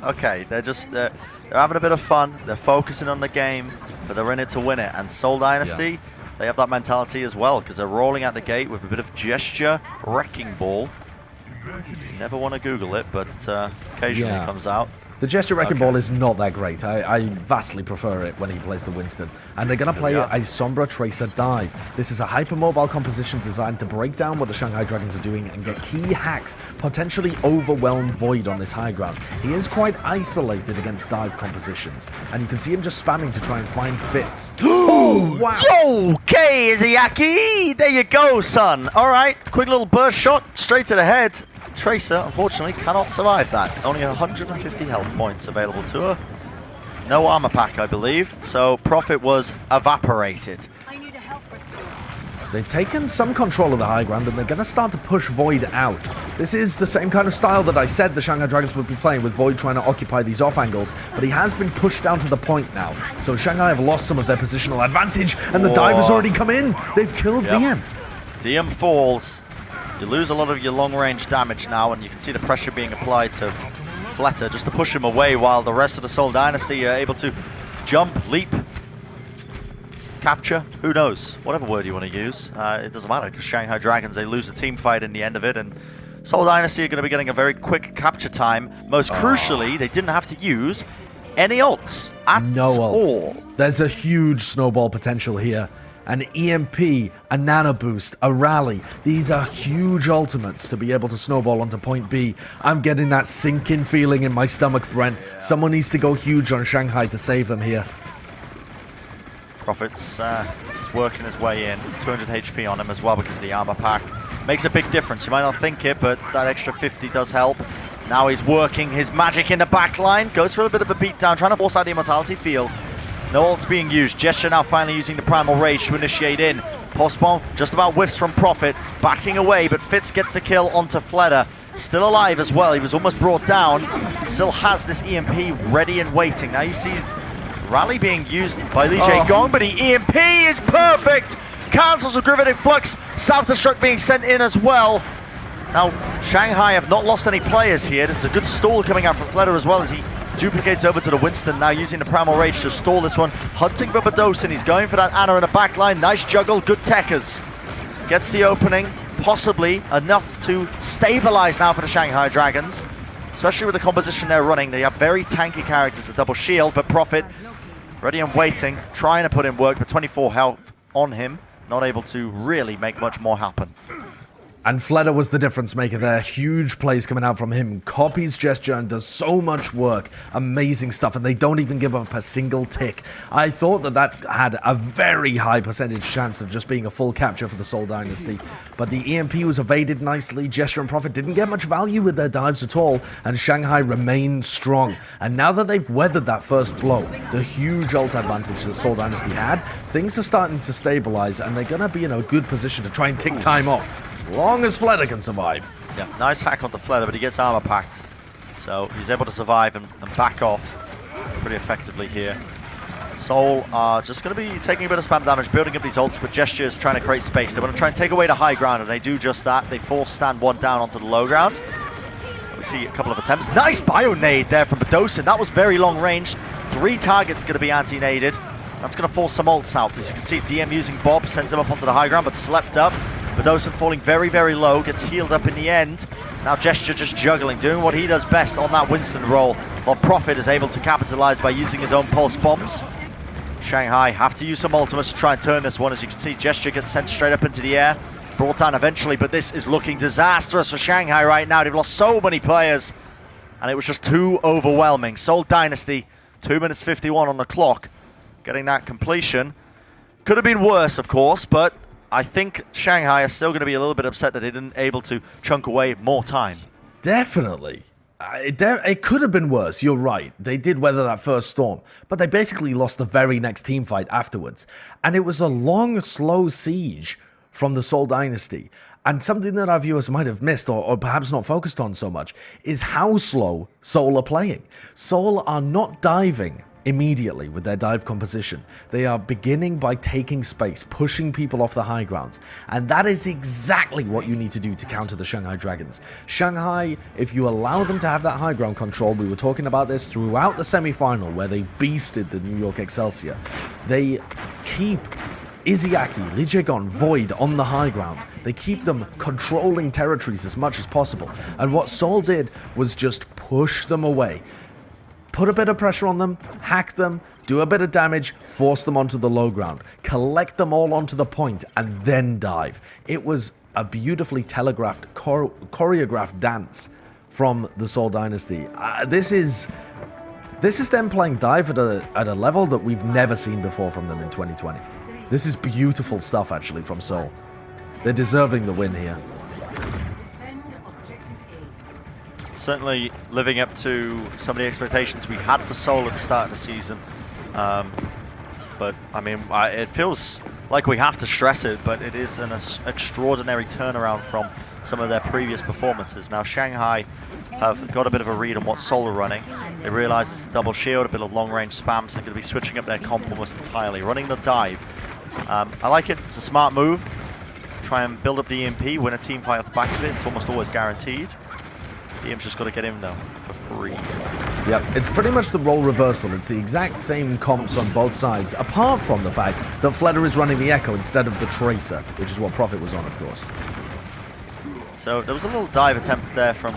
Okay, they're just they're having a bit of fun. They're focusing on the game, but they're in it to win it. And Seoul Dynasty, they have that mentality as well because they're rolling out the gate with a bit of gesture wrecking ball. You never want to Google it, but occasionally it comes out. The gesture wrecking ball is not that great. I vastly prefer it when he plays the Winston. And they're going to play a Sombra Tracer dive. This is a hypermobile composition designed to break down what the Shanghai Dragons are doing and get key hacks, potentially overwhelm Void on this high ground. He is quite isolated against dive compositions, and you can see him just spamming to try and find fits. Oh, wow. Yo, okay, Izayaki! There you go, son. All right, quick little burst shot straight to the head. Tracer, unfortunately, cannot survive that. Only 150 health points available to her. No armor pack, I believe, so Prophet was evaporated. They've taken some control of the high ground, and they're going to start to push Void out. This is the same kind of style that I said the Shanghai Dragons would be playing, with Void trying to occupy these off angles, but he has been pushed down to the point now. So Shanghai have lost some of their positional advantage, and the dive has already come in. They've killed DM. DM falls. You lose a lot of your long-range damage now, and you can see the pressure being applied to Fleta just to push him away, while the rest of the Seoul Dynasty are able to jump, leap, capture, who knows, whatever word you want to use. It doesn't matter, because Shanghai Dragons, they lose the team fight in the end of it, and Seoul Dynasty are going to be getting a very quick capture time. Most crucially, they didn't have to use any ults at all. There's a huge snowball potential here. An EMP, a Nano Boost, a Rally. These are huge ultimates to be able to snowball onto point B. I'm getting that sinking feeling in my stomach, Brent. Someone needs to go huge on Shanghai to save them here. Prophet's is working his way in. 200 HP on him as well because of the armor pack. Makes a big difference. You might not think it, but that extra 50 does help. Now he's working his magic in the back line. Goes for a bit of a beatdown, trying to force out the Immortality field. No ults being used. Gesture now finally using the Primal Rage to initiate in. Postbon just about whiffs from Prophet. Backing away, but Fitz gets the kill onto Fleta. Still alive as well. He was almost brought down. Still has this EMP ready and waiting. Now you see Rally being used by Lee Jae Gong, but the EMP is perfect! Cancels the Gravitic Flux. Self-destruct being sent in as well. Now, Shanghai have not lost any players here. This is a good stall coming out from Fleta as well as he duplicates over to the Winston, now using the Primal Rage to stall this one. Hunting for Badosin, he's going for that Ana in the back line. Nice juggle, good techers. Gets the opening, possibly enough to stabilize now for the Shanghai Dragons. Especially with the composition they're running. They have very tanky characters, a double shield, but Prophet, ready and waiting, trying to put in work, but 24 health on him. Not able to really make much more happen. And Fleta was the difference maker there. Huge plays coming out from him. Copies gesture and does so much work. Amazing stuff. And they don't even give up a single tick. I thought that that had a very high percentage chance of just being a full capture for the Seoul Dynasty. But the EMP was evaded nicely. Gesture and Prophet didn't get much value with their dives at all. And Shanghai remained strong. And now that they've weathered that first blow, the huge ult advantage that Seoul Dynasty had, things are starting to stabilize. And they're going to be in a good position to try and tick time off. As long as Fleta can survive. Yeah, nice hack on the Fleta, but he gets armor packed. So he's able to survive and back off pretty effectively here. Seoul are just going to be taking a bit of spam damage, building up these ults with gestures, trying to create space. They want to try and take away the high ground, and they do just that. They force stand one down onto the low ground. We see a couple of attempts. Nice bio nade there from Badosin. That was very long range. 3 targets going to be anti-naded. That's going to force some ults out. As you can see, DM using Bob sends him up onto the high ground, but slept up. Badosin falling very, very low, gets healed up in the end. Now Gesture just juggling, doing what he does best on that Winston roll, while Prophet is able to capitalize by using his own pulse bombs. Shanghai have to use some ultimates to try and turn this one. As you can see, Gesture gets sent straight up into the air, brought down eventually, but this is looking disastrous for Shanghai right now. They've lost so many players, and it was just too overwhelming. Seoul Dynasty, 2 minutes 51 on the clock, getting that completion. Could have been worse, of course, but I think Shanghai are still going to be a little bit upset that they didn't able to chunk away more time. Definitely. It could have been worse, you're right. They did weather that first storm, but they basically lost the very next team fight afterwards. And it was a long, slow siege from the Seoul Dynasty. And something that our viewers might have missed or perhaps not focused on so much is how slow Seoul are playing. Seoul are not diving immediately with their dive composition. They are beginning by taking space, pushing people off the high grounds, and that is exactly what you need to do to counter the Shanghai Dragons. Shanghai, if you allow them to have that high ground control, we were talking about this throughout the semi-final where they beasted the New York Excelsior. They keep Izzyaki, Lee Jae-gon, Void on the high ground. They keep them controlling territories as much as possible, and what Seoul did was just push them away. Put a bit of pressure on them, hack them, do a bit of damage, force them onto the low ground, collect them all onto the point, and then dive. It was a beautifully telegraphed, choreographed dance from the Seoul Dynasty. This is them playing dive at a level that we've never seen before from them in 2020. This is beautiful stuff, actually, from Seoul. They're deserving the win here. Certainly living up to some of the expectations we had for Seoul at the start of the season. But, I mean, it feels like we have to stress it, but it is an extraordinary turnaround from some of their previous performances. Now, Shanghai have got a bit of a read on what Seoul are running. They realize it's a double shield, a bit of long-range spam, so they're going to be switching up their comp almost entirely, running the dive. I like it. It's a smart move. Try and build up the EMP, win a team fight off the back of it. It's almost always guaranteed. DM's just got to get him, though, for free. Yep, it's pretty much the role reversal. It's the exact same comps on both sides, apart from the fact that Fleder is running the Echo instead of the Tracer, which is what Prophet was on, of course. So there was a little dive attempt there from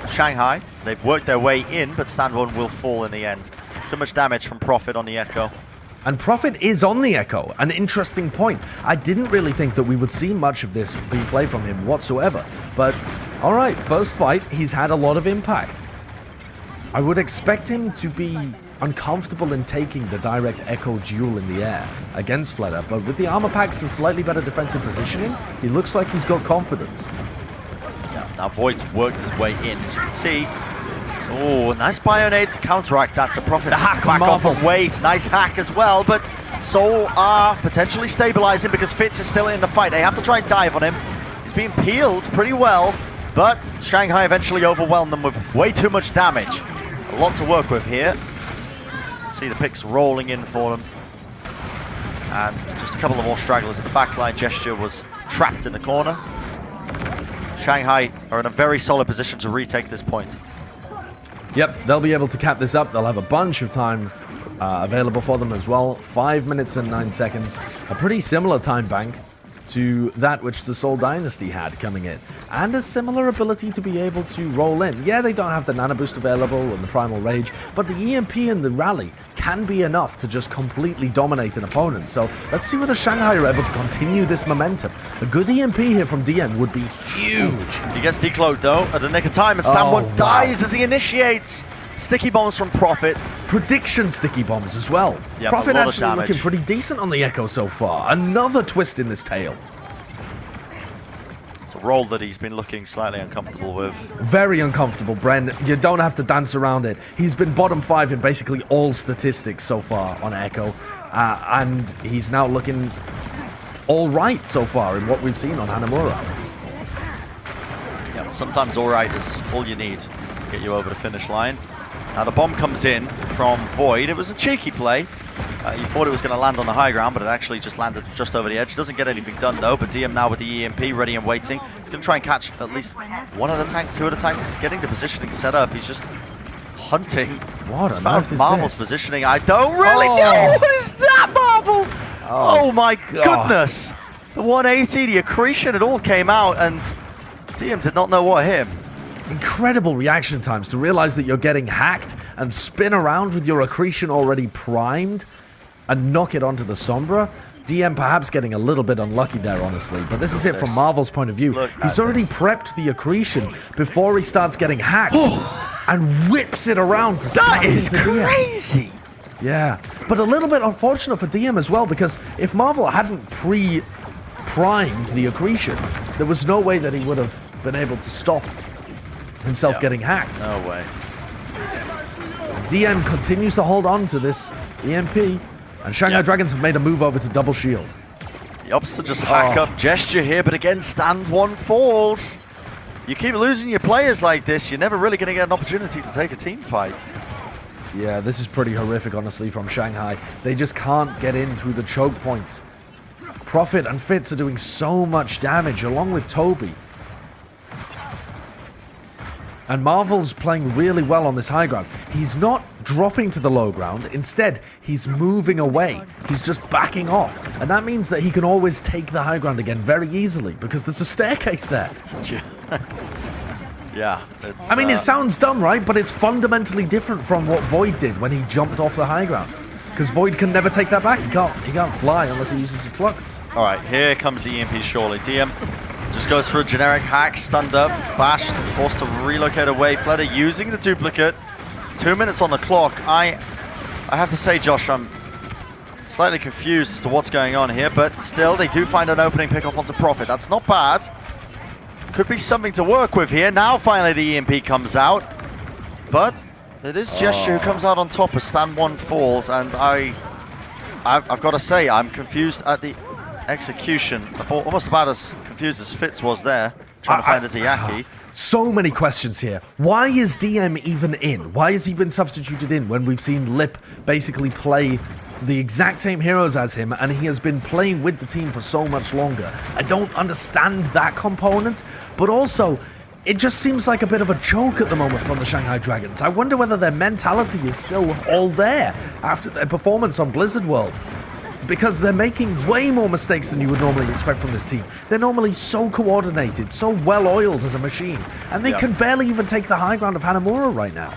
Shanghai. They've worked their way in, but stand one will fall in the end. Too much damage from Prophet on the Echo. And Prophet is on the Echo, an interesting point. I didn't really think that we would see much of this being played from him whatsoever, but alright, first fight, he's had a lot of impact. I would expect him to be uncomfortable in taking the direct Echo duel in the air against Fleder, but with the armor packs and slightly better defensive positioning, he looks like he's got confidence. Yeah, now Void's worked his way in, as you can see. Oh, nice Bionade to counteract that, so Prophet the hack back off Marvel. and wait. Nice hack as well, but Seoul are potentially stabilizing because Fitz is still in the fight. They have to try and dive on him. He's being peeled pretty well, but Shanghai eventually overwhelmed them with way too much damage. A lot to work with here. See the picks rolling in for them. And just a couple of more stragglers in the backline. Gesture was trapped in the corner. Shanghai are in a very solid position to retake this point. Yep, they'll be able to cap this up. They'll have a bunch of time available for them as well. 5 minutes and 9 seconds. A pretty similar time bank to that which the Seoul Dynasty had coming in. And a similar ability to be able to roll in. Yeah, they don't have the Nano Boost available and the Primal Rage, but the EMP and the Rally can be enough to just completely dominate an opponent. So let's see whether Shanghai are able to continue this momentum. A good EMP here from DM would be huge. He gets decloaked though at the nick of time, and Stanwood dies as he initiates. Sticky bombs from Prophet. Prediction sticky bombs as well. Yep, Prophet actually looking pretty decent on the Echo so far. Another twist in this tale. It's a role that he's been looking slightly uncomfortable with. Very uncomfortable, Bren. You don't have to dance around it. He's been bottom 5 in basically all statistics so far on Echo. And he's now looking all right so far in what we've seen on Hanamura. Yeah, sometimes all right is all you need to get you over the finish line. Now the bomb comes in from Void. It was a cheeky play. You thought it was going to land on the high ground, but it actually just landed just over the edge. Doesn't get anything done though, but DM now with the EMP ready and waiting. He's going to try and catch at least one of the tank, two of the tanks. He's getting the positioning set up. He's just hunting. What He's on found earth is Marvel's this? positioning. I don't really know. What is that, Marvel? Oh my God. goodness. The 180, the accretion, it all came out, and DM did not know what hit him. Incredible reaction times to realize that you're getting hacked and spin around with your accretion already primed and knock it onto the Sombra. DM perhaps getting a little bit unlucky there, honestly, but this is it from Marvel's point of view. He's already prepped the accretion before he starts getting hacked and whips it around to smack That is into DM. crazy. Yeah, but a little bit unfortunate for DM as well, because if Marvel hadn't primed the accretion, there was no way that he would have been able to stop himself getting hacked. No way. DM continues to hold on to this EMP, and Shanghai Dragons have made a move over to double shield. The opposite just hack up gesture here, but again, stand one falls. You keep losing your players like this, you're never really going to get an opportunity to take a team fight. Yeah, this is pretty horrific, honestly, from Shanghai. They just can't get in through the choke points. Prophet and Fitz are doing so much damage, along with Toby. And Marvel's playing really well on this high ground. He's not dropping to the low ground. Instead, he's moving away. He's just backing off. And that means that he can always take the high ground again very easily, because there's a staircase there. Yeah. I mean, it sounds dumb, right? But it's fundamentally different from what Void did when he jumped off the high ground. Because Void can never take that back. He can't fly unless he uses his flux. All right, here comes the EMP surely. DM just goes for a generic hack, stunned up, bashed, forced to relocate away. Fleder using the duplicate. 2 minutes on the clock. I have to say, Josh, I'm slightly confused as to what's going on here, but still, they do find an opening pick up onto Prophet. That's not bad. Could be something to work with here. Now, finally, the EMP comes out, but it is Gesture who comes out on top as Stand 1 falls, and I've got to say, I'm confused at the execution. Almost about as confused as Fitz was there, trying to find his Iyaki. So many questions here. Why is DM even in? Why has he been substituted in when we've seen Lip basically play the exact same heroes as him, and he has been playing with the team for so much longer? I don't understand that component, but also, it just seems like a bit of a joke at the moment from the Shanghai Dragons. I wonder whether their mentality is still all there after their performance on Blizzard World. Because they're making way more mistakes than you would normally expect from this team. They're normally so coordinated, so well-oiled as a machine, and they can barely even take the high ground of Hanamura right now.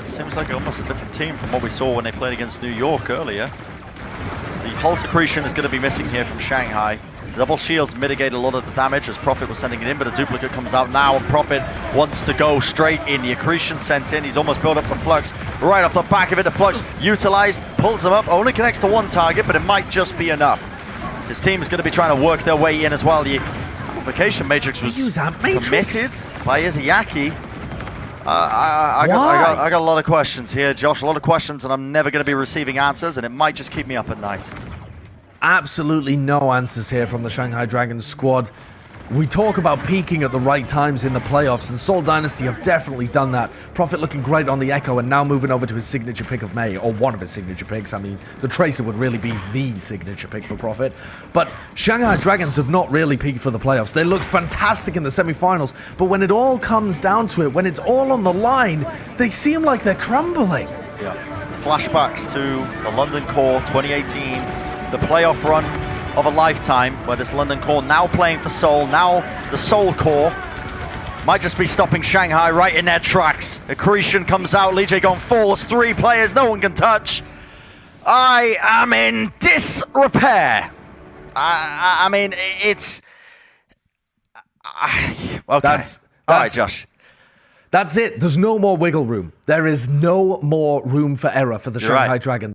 It seems like almost a different team from what we saw when they played against New York earlier. The Halt Accretion is going to be missing here from Shanghai. The double shields mitigate a lot of the damage as Prophet was sending it in, but a duplicate comes out now, and Prophet wants to go straight in. The Accretion sent in. He's almost built up the Flux. Right off the back of it, the Flux utilized, pulls him up, only connects to one target, but it might just be enough. His team is going to be trying to work their way in as well. The Amplification Matrix was committed by Izayaki. I got a lot of questions here, Josh, a lot of questions, and I'm never going to be receiving answers, and it might just keep me up at night. Absolutely no answers here from the Shanghai Dragons squad. We talk about peaking at the right times in the playoffs, and Seoul Dynasty have definitely done that. Prophet looking great on the Echo, and now moving over to his signature pick of May, or one of his signature picks. I mean, the Tracer would really be the signature pick for Prophet. But Shanghai Dragons have not really peaked for the playoffs. They looked fantastic in the semifinals, but when it all comes down to it, when it's all on the line, they seem like they're crumbling. Yeah. Flashbacks to the London Core 2018, the playoff run of a lifetime, where this London Core now playing for Seoul, now the Seoul Core might just be stopping Shanghai right in their tracks. Accretion comes out, Lee Jae-gon falls, 3 players no one can touch. I am in disrepair. I mean, it's... okay. All right, Josh. That's it. There's no more wiggle room. There is no more room for error for the Shanghai Dragons.